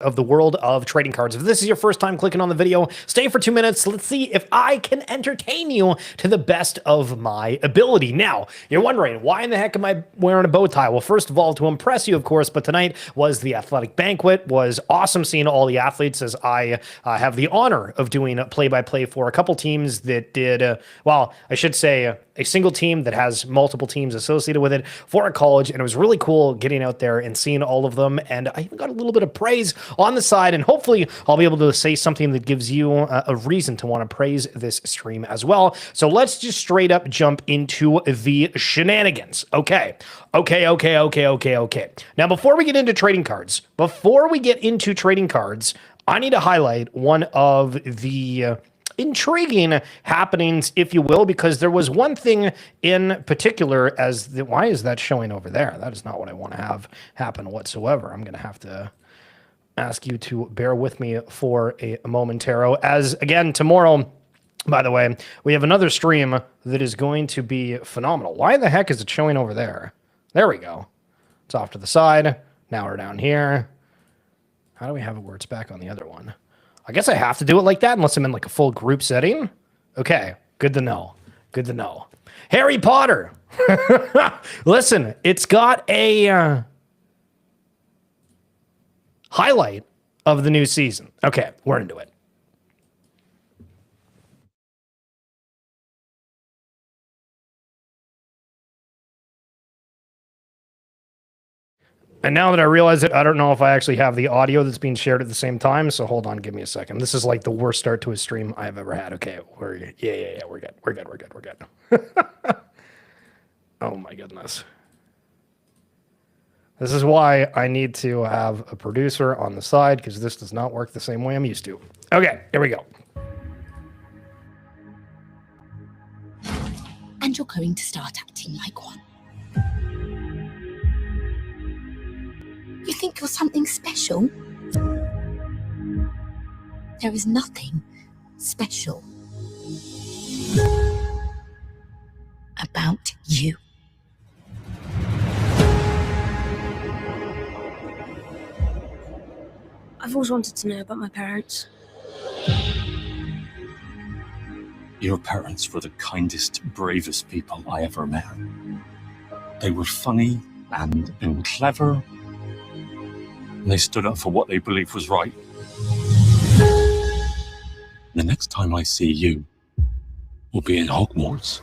of the world of trading cards. If this is your first time clicking on the video, stay for 2 minutes. Let's see if I can entertain you to the best of my ability. Now, you're wondering, why in the heck am I wearing a bow tie? Well, first of all, to impress you, of course, but tonight was the athletic banquet. Was awesome seeing all the athletes, as I have the honor of doing play-by-play for a couple teams that did, well, I should say a single team that has multiple teams associated with it for a college, and it was really cool getting out there and seeing all of them, and I even got a little bit of praise on the side, and hopefully I'll be able to say something that gives you a reason to want to praise this stream as well. So let's just straight up jump into the shenanigans. Okay. Now, before we get into trading cards, I need to highlight one of the intriguing happenings, if you will, because there was one thing in particular why is that showing over there? That is not what I want to have happen whatsoever. I'm going to have to ask you to bear with me for a momentaro, as again, tomorrow, by the way, we have another stream that is going to be phenomenal. Why the heck is it showing over there? There we go. It's off to the side. Now we're down here. How do we have it where it's back on the other one? I guess I have to do it like that unless I'm in like a full group setting. Okay, good to know. Good to know. Harry Potter. Listen, it's got a highlight of the new season. Okay, we're into it. And now that I realize it, I don't know if I actually have the audio that's being shared at the same time. So hold on, give me a second. This is like the worst start to a stream I've ever had. Okay, we're good. We're good. Oh my goodness. This is why I need to have a producer on the side, because this does not work the same way I'm used to. Okay, here we go. And you're going to start acting like one. You think you're something special? There is nothing special about you. I've always wanted to know about my parents. Your parents were the kindest, bravest people I ever met. They were funny and clever. And they stood up for what they believed was right. The next time I see you, we'll be in Hogwarts.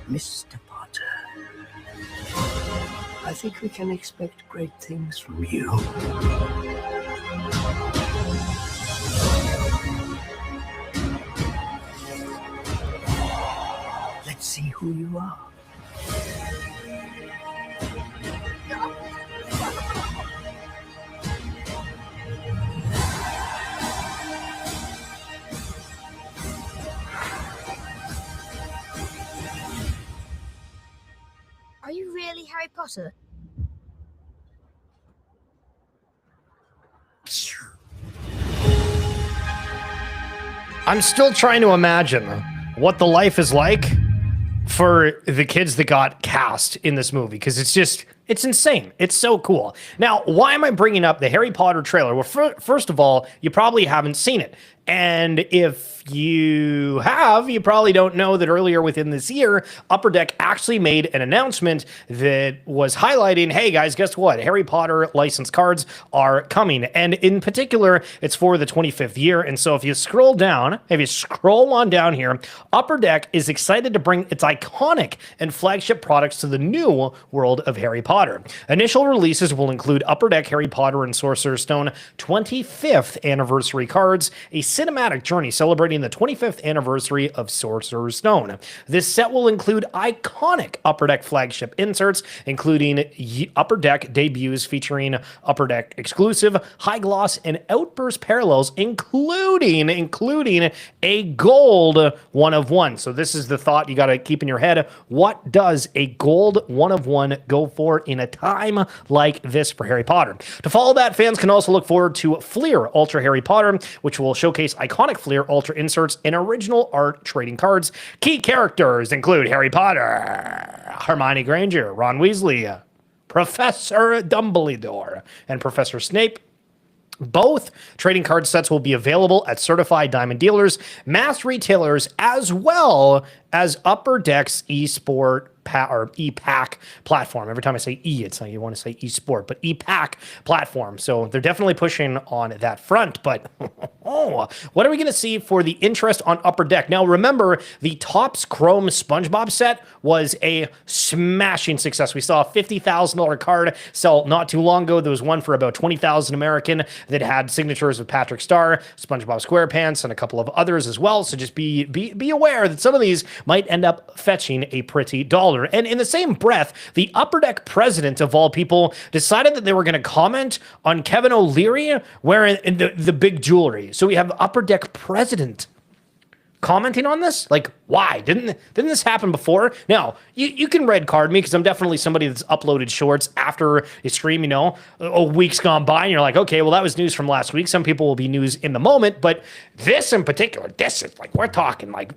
Mr. Potter, I think we can expect great things from you. Let's see who you are. Are you really Harry Potter? I'm still trying to imagine what the life is like for the kids that got cast in this movie, because it's insane. It's so cool. Now, why am I bringing up the Harry Potter trailer? Well, first of all, you probably haven't seen it. And if you have, you probably don't know that earlier within this year, Upper Deck actually made an announcement that was highlighting, hey guys, guess what? Harry Potter licensed cards are coming. And in particular, it's for the 25th year. And so if you scroll on down here, Upper Deck is excited to bring its iconic and flagship products to the new world of Harry Potter. Initial releases will include Upper Deck Harry Potter and Sorcerer Stone 25th anniversary cards, a cinematic journey celebrating the 25th anniversary of Sorcerer's Stone. This set will include iconic Upper Deck flagship inserts, including Upper Deck debuts featuring Upper Deck exclusive, high gloss, and outburst parallels, including a gold 1 of 1. So this is the thought you got to keep in your head. What does a gold 1 of 1 go for? in a time like this for Harry Potter. To follow that, fans can also look forward to Fleer Ultra Harry Potter, which will showcase iconic Fleer Ultra inserts and original art trading cards. Key characters include Harry Potter, Hermione Granger, Ron Weasley, Professor Dumbledore, and Professor Snape. Both trading card sets will be available at certified diamond dealers, mass retailers, as well as Upper Deck's eSport or ePack platform. Every time I say E, it's like you want to say eSport, but ePack platform. So they're definitely pushing on that front. But what are we going to see for the interest on Upper Deck? Now, remember, the Topps Chrome SpongeBob set was a smashing success. We saw a $50,000 card sell not too long ago. There was one for about $20,000 American that had signatures of Patrick Star, SpongeBob SquarePants, and a couple of others as well. So just be aware that some of these might end up fetching a pretty dollar. And in the same breath, the Upper Deck president of all people decided that they were going to comment on Kevin O'Leary wearing the big jewelry. So we have Upper Deck president commenting on this? Like, why? Didn't this happen before? Now, you can red card me because I'm definitely somebody that's uploaded shorts after a stream, a week's gone by, and you're like, okay, well, that was news from last week. Some people will be news in the moment, but this in particular, this is like, we're talking like,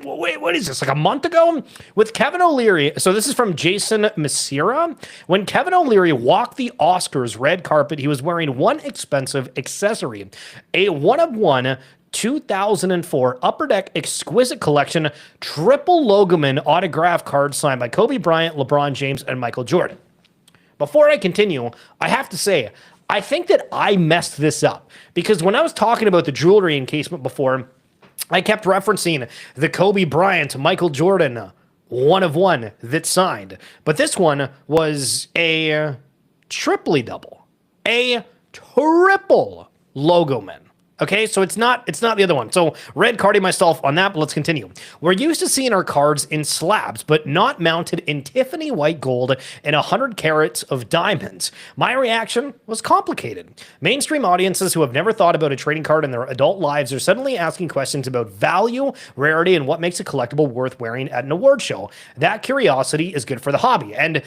wait, what is this? Like a month ago with Kevin O'Leary. So this is from Jason Messira. When Kevin O'Leary walked the Oscars red carpet, he was wearing one expensive accessory, a one-of-one 2004 Upper Deck Exquisite Collection triple Logoman autograph card signed by Kobe Bryant, LeBron James, and Michael Jordan. Before I continue, I have to say, I think that I messed this up because when I was talking about the jewelry encasement before, I kept referencing the Kobe Bryant, Michael Jordan one-of-one that signed. But this one was a triply double, a triple Logoman. Okay, so it's not the other one. So red carding myself on that, but let's continue. We're used to seeing our cards in slabs, but not mounted in Tiffany white gold and 100 carats of diamonds. My reaction was complicated. Mainstream audiences who have never thought about a trading card in their adult lives are suddenly asking questions about value, rarity, and what makes a collectible worth wearing at an award show. That curiosity is good for the hobby. And,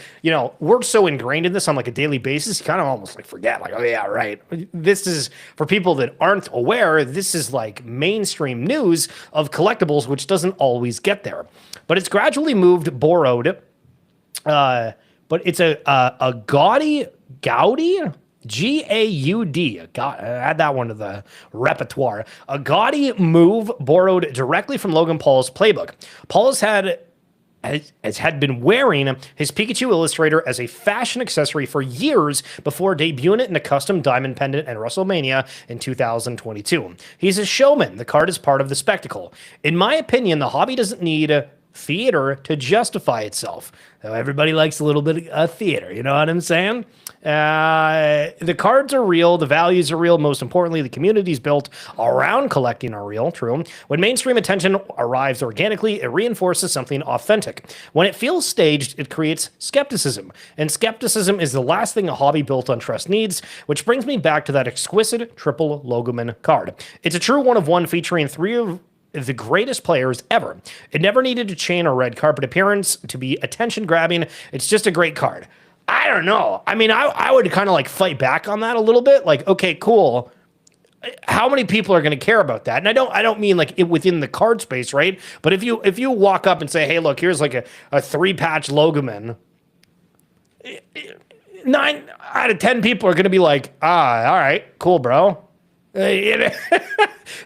we're so ingrained in this on like a daily basis, you kind of almost like forget, like, oh yeah, right. This is for people that aren't aware, this is like mainstream news of collectibles, which doesn't always get there. But it's gradually moved borrowed. But it's a Gaudi, G-A-U-D. Add that one to the repertoire. A gaudy move borrowed directly from Logan Paul's playbook. Paul had been wearing his Pikachu Illustrator as a fashion accessory for years before debuting it in a custom diamond pendant at WrestleMania in 2022. He's a showman. The card is part of the spectacle. In my opinion, the hobby doesn't need theater to justify itself. Everybody likes a little bit of theater, you know what I'm saying? The cards are real, the values are real, most importantly, the communities built around collecting are real, true. When mainstream attention arrives organically, it reinforces something authentic. When it feels staged, it creates skepticism. And skepticism is the last thing a hobby built on trust needs, which brings me back to that exquisite triple Logoman card. It's a true one-of-one featuring three of the greatest players ever. It never needed a chain or red carpet appearance to be attention-grabbing. It's just a great card. I don't know. I mean, I would kind of like fight back on that a little bit. Like, okay, cool. How many people are going to care about that? And I don't mean like it within the card space, right? But if you walk up and say, hey, look, here's like a 3-patch Logoman, 9 out of 10 people are going to be like, all right, cool, bro.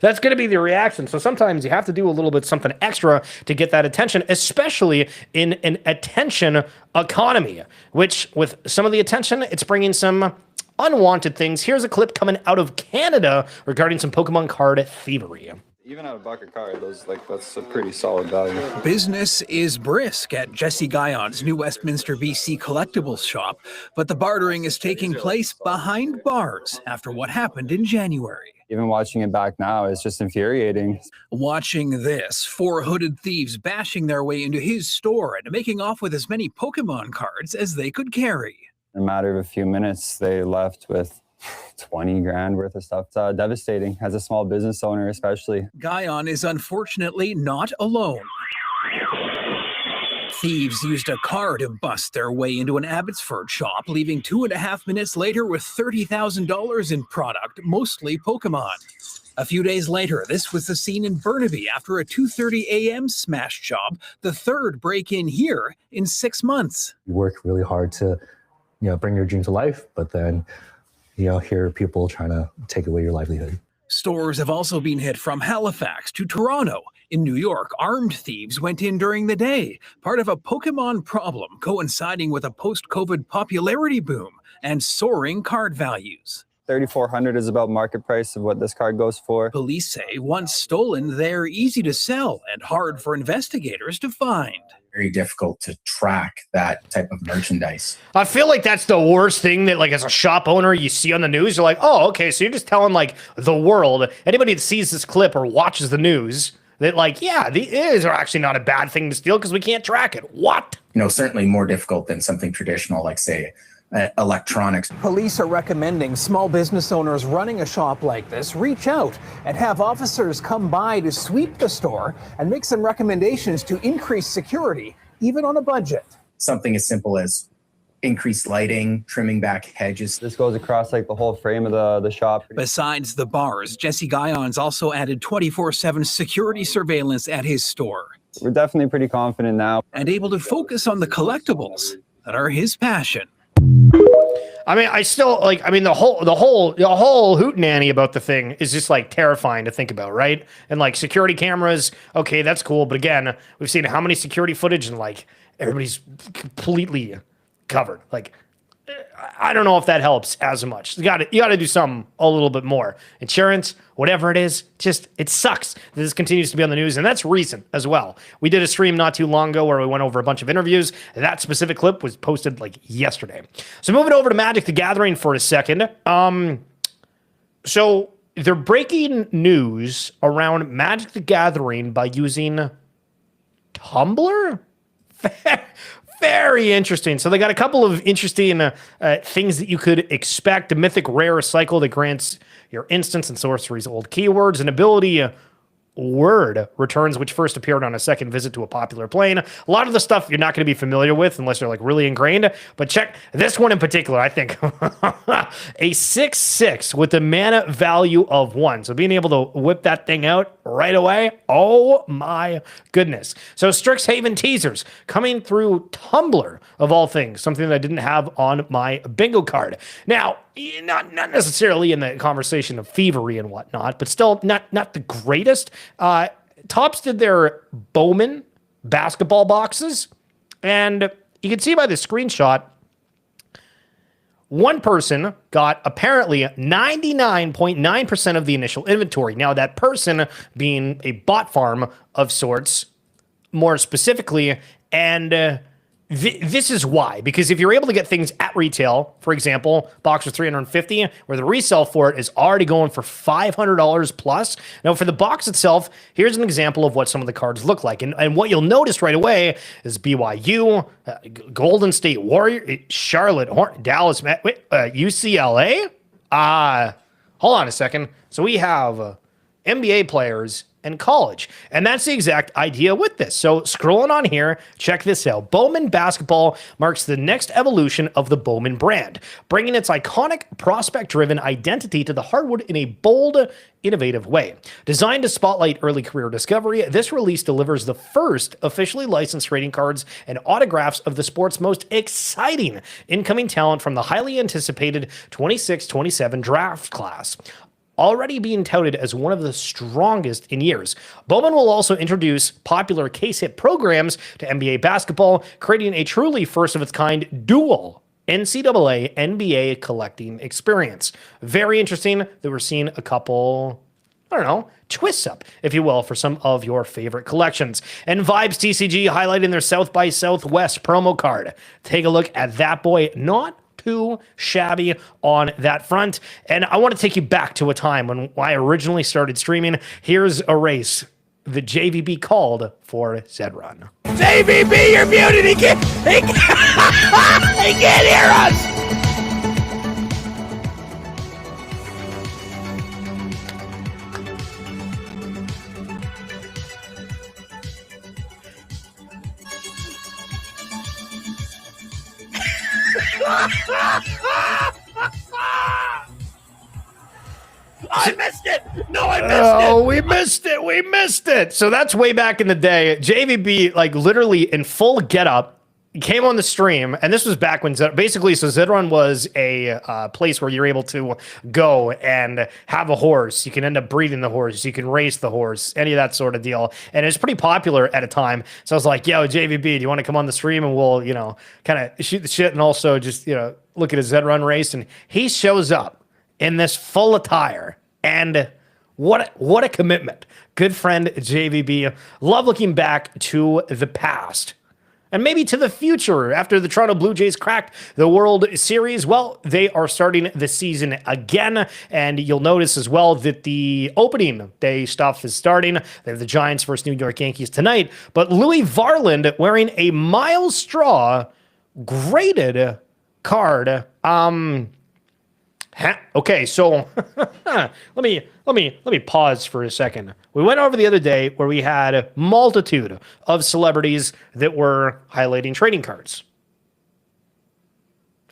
That's going to be the reaction. So sometimes you have to do a little bit something extra to get that attention, especially in an attention economy, which with some of the attention, it's bringing some unwanted things. Here's a clip coming out of Canada regarding some Pokemon card thievery. Even at $1 a card, that's a pretty solid value. Business is brisk at Jesse Guyon's New Westminster, BC collectibles shop, but the bartering is taking place behind bars after what happened in January. Even watching it back now is just infuriating. Watching this, 4 hooded thieves bashing their way into his store and making off with as many Pokemon cards as they could carry. In a matter of a few minutes, they left with 20 grand worth of stuff. It's devastating as a small business owner, especially. Guyon is unfortunately not alone. Thieves used a car to bust their way into an Abbotsford shop, leaving 2.5 minutes later with $30,000 in product, mostly Pokémon. A few days later, this was the scene in Burnaby after a 2:30 a.m. smash job, the third break-in here in 6 months. You work really hard to, bring your dream to life, but then, here are people trying to take away your livelihood. Stores have also been hit from Halifax to Toronto. In New York, armed thieves went in during the day, part of a Pokémon problem coinciding with a post-COVID popularity boom and soaring card values. $3,400 is about market price of what this card goes for. Police say once stolen, they're easy to sell and hard for investigators to find. Very difficult to track that type of merchandise. I feel like that's the worst thing that, like, as a shop owner, you see on the news. You're like, oh, okay, so you're just telling, like, the world, anybody that sees this clip or watches the news, that, like, yeah, these are actually not a bad thing to steal because we can't track it. What? Certainly more difficult than something traditional, like, say, electronics. Police are recommending small business owners running a shop like this reach out and have officers come by to sweep the store and make some recommendations to increase security, even on a budget. Something as simple as increased lighting, trimming back hedges. This goes across like the whole frame of the shop. Besides the bars, Jesse Guions also added 24/7 security surveillance at his store. We're definitely pretty confident now. And able to focus on the collectibles that are his passion. I mean, I still like. I mean, the whole hootenanny about the thing is just like terrifying to think about, right? And like security cameras, okay, that's cool, but again, we've seen how many security footage and like everybody's completely covered. Like, I don't know if that helps as much. You got to do something a little bit more. Insurance, whatever it is, just it sucks that this continues to be on the news, and that's recent as well. We did a stream not too long ago where we went over a bunch of interviews. That specific clip was posted like yesterday. So moving over to Magic the Gathering for a second. So they're breaking news around Magic the Gathering by using Tumblr. Very interesting. So they got a couple of interesting things that you could expect. A mythic rare cycle that grants your instants and sorceries old keywords. An ability word returns, which first appeared on a second visit to a popular plane. A lot of the stuff you're not going to be familiar with unless you're like really ingrained. But check this one in particular, I think. A 6/6 with a mana value of 1. So being able to whip that thing out right away. Oh my goodness. So Strixhaven Teasers coming through Tumblr of all things. Something that I didn't have on my bingo card. Now, not necessarily in the conversation of thievery and whatnot, but still not the greatest. Topps did their Bowman basketball boxes, and you can see by the screenshot, one person got apparently 99.9% of the initial inventory. Now, that person being a bot farm of sorts, more specifically, and this is why, because if you're able to get things at retail, for example, box for $350, where the resale for it is already going for $500 plus. Now, for the box itself, here's an example of what some of the cards look like. And what you'll notice right away is BYU, Golden State Warrior, Charlotte, Dallas, UCLA. Hold on a second. So we have NBA players and college. And that's the exact idea with this. So scrolling on here, check this out. Bowman Basketball marks the next evolution of the Bowman brand, bringing its iconic prospect-driven identity to the hardwood in a bold, innovative way. Designed to spotlight early career discovery, this release delivers the first officially licensed trading cards and autographs of the sport's most exciting incoming talent from the highly anticipated 26-27 draft class, already being touted as one of the strongest in years. Bowman will also introduce popular case hit programs to NBA basketball, creating a truly first-of-its-kind dual NCAA NBA collecting experience. Very interesting that we're seeing a couple, I don't know, twists up, if you will, for some of your favorite collections. And Vibes TCG highlighting their South by Southwest promo card. Take a look at that boy. Not too shabby on that front. And I want to take you back to a time when I originally started streaming. Here's a race that JVB called for Zedrun. JVB, you're muted. He can't hear us. I missed it. No, I missed it. Oh, we missed it. We missed it. So that's way back in the day. JVB, like literally in full getup, came on the stream, and this was back when basically, so Zedron was a place where you're able to go and have a horse. You can end up breeding the horse. You can race the horse, any of that sort of deal. And it's pretty popular at a time. So I was like, yo, JVB, do you want to come on the stream and we'll, kind of shoot the shit and also just, look at a Zedron race? And he shows up in this full attire, and what a commitment. Good friend JVB. Love looking back to the past. And maybe to the future after the Toronto Blue Jays cracked the World Series. Well, they are starting the season again. And you'll notice as well that the opening day stuff is starting. They have the Giants versus New York Yankees tonight. But Louis Varland wearing a Miles Straw graded card. Okay, so let me pause for a second. We went over the other day where we had a multitude of celebrities that were highlighting trading cards.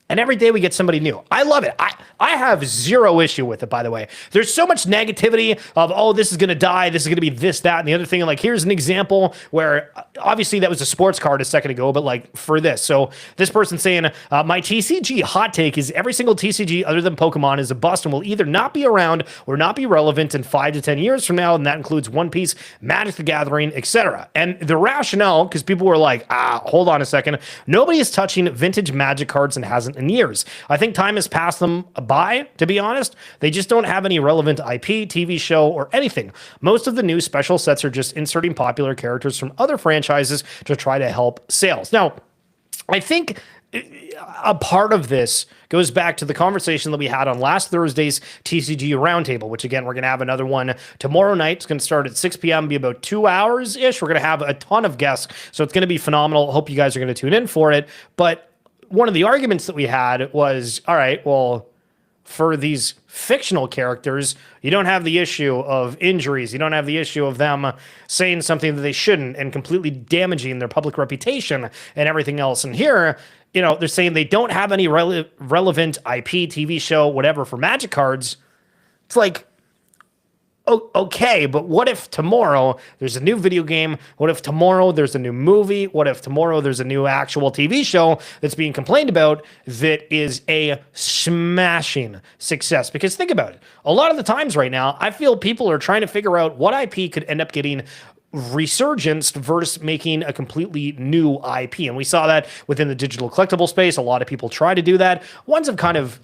And every day we get somebody new. I love it. I have zero issue with it, by the way. There's so much negativity of, oh, this is going to die. This is going to be this, that, and the other thing. And like, here's an example where obviously that was a sports card a second ago, but like for this. So this person saying, my TCG hot take is every single TCG other than Pokemon is a bust and will either not be around or not be relevant in 5 to 10 years from now. And that includes One Piece, Magic the Gathering, etc. And the rationale, because people were like, hold on a second. Nobody is touching vintage Magic cards and hasn't in years. I think time has passed them by, to be honest. They just don't have any relevant IP, TV show, or anything. Most of the new special sets are just inserting popular characters from other franchises to try to help sales. Now, I think a part of this goes back to the conversation that we had on last Thursday's TCG Roundtable, which again, we're going to have another one tomorrow night. It's going to start at 6 p.m., be about 2 hours-ish. We're going to have a ton of guests, so it's going to be phenomenal. Hope you guys are going to tune in for it. But one of the arguments that we had was, all right, well, for these fictional characters, you don't have the issue of injuries. You don't have the issue of them saying something that they shouldn't and completely damaging their public reputation and everything else. And here, they're saying they don't have any relevant IP, TV show, whatever for Magic cards. It's like, okay, but what if tomorrow there's a new video game? What if tomorrow there's a new movie? What if tomorrow there's a new actual TV show that's being complained about that is a smashing success? Because think about it. A lot of the times right now, I feel people are trying to figure out what IP could end up getting resurgence versus making a completely new IP. And we saw that within the digital collectible space. A lot of people try to do that. Ones have kind of,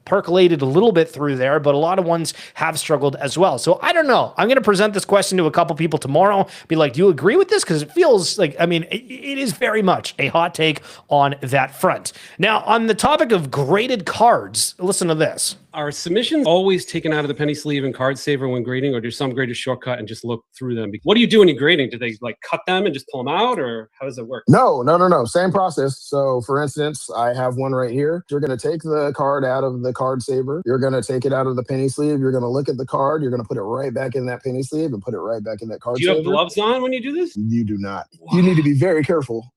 percolated a little bit through there, but a lot of ones have struggled as well. So I don't know. I'm going to present this question to a couple people tomorrow. Be like, do you agree with this? Because it feels like, it is very much a hot take on that front. Now, on the topic of graded cards, listen to this. Are submissions always taken out of the penny sleeve and card saver when grading, or do some grade a shortcut and just look through them? What do you do when you're grading? Do they cut them and just pull them out, or how does it work? No. Same process. So for instance, I have one right here. You're going to take the card out of the card saver. You're going to take it out of the penny sleeve. You're going to look at the card. You're going to put it right back in that penny sleeve and put it right back in that card saver. Do you have gloves on when you do this? You do not. Wow. You need to be very careful.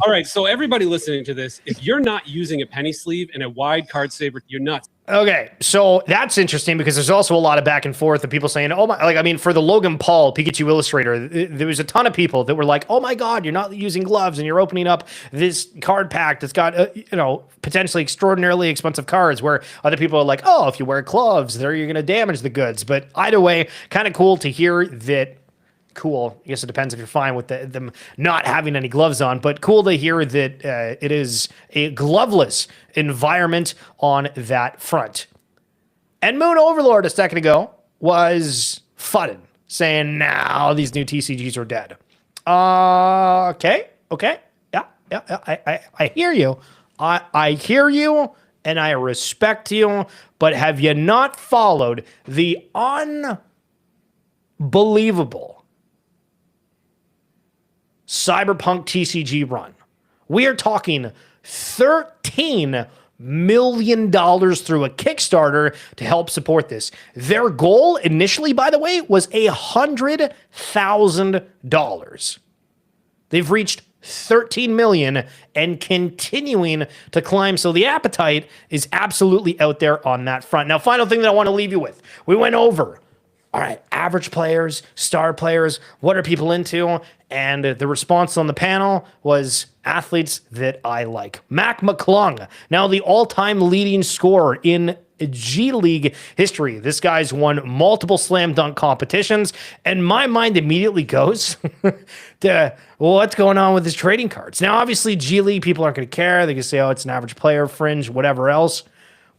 All right. So everybody listening to this, if you're not using a penny sleeve and a wide card saver, you're nuts. Okay, so that's interesting because there's also a lot of back and forth of people saying, oh my, for the Logan Paul Pikachu Illustrator, there was a ton of people that were like, oh my God, you're not using gloves and you're opening up this card pack that's got, potentially extraordinarily expensive cards, where other people are like, oh, if you wear gloves, you're going to damage the goods. But either way, kind of cool to hear that. Cool. I guess it depends if you're fine with them not having any gloves on, but cool to hear that it is a gloveless environment on that front. And Moon Overlord a second ago was fudding, saying, now these new TCGs are dead. Okay. Yeah. I hear you. I hear you, and I respect you, but have you not followed the unbelievable Cyberpunk TCG run? We are talking $13 million through a Kickstarter to help support this. Their goal initially, by the way, was $100,000. They've reached 13 million and continuing to climb. So the appetite is absolutely out there on that front. Now, final thing that I want to leave you with. We went over, all right, average players, star players, what are people into? And the response on the panel was athletes that I like. McClung, now the all-time leading scorer in G League history. This guy's won multiple slam dunk competitions, and my mind immediately goes to, well, what's going on with his trading cards? Now, obviously, G League people aren't going to care. They can say, oh, it's an average player, fringe, whatever else.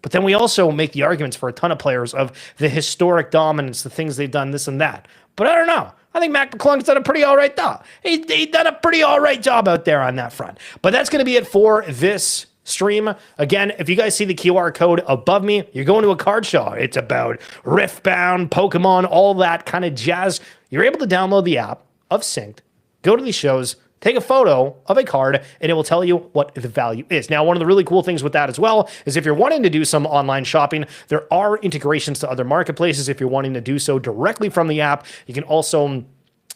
But then we also make the arguments for a ton of players of the historic dominance, the things they've done, this and that. But I don't know. I think McClung's done a pretty all right job. He's done a pretty all right job out there on that front. But that's going to be it for this stream. Again, if you guys see the QR code above me, you're going to a card show. It's about Riftbound, Pokemon, all that kind of jazz. You're able to download the app of Synced, go to these shows, take a photo of a card, and it will tell you what the value is. Now, one of the really cool things with that as well is if you're wanting to do some online shopping, there are integrations to other marketplaces. If you're wanting to do so directly from the app, you can also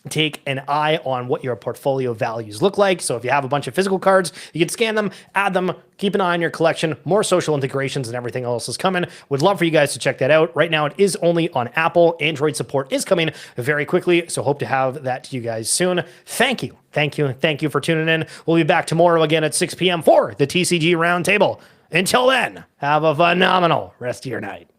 take an eye on what your portfolio values look like. So if you have a bunch of physical cards, you can scan them, add them, keep an eye on your collection. More social integrations and everything else is coming. Would love for you guys to check that out. Right now, it is only on Apple. Android support is coming very quickly, so hope to have that to you guys soon. Thank you for tuning in. We'll be back tomorrow again at 6 p.m. for the TCG Roundtable. Until then, have a phenomenal rest of your night.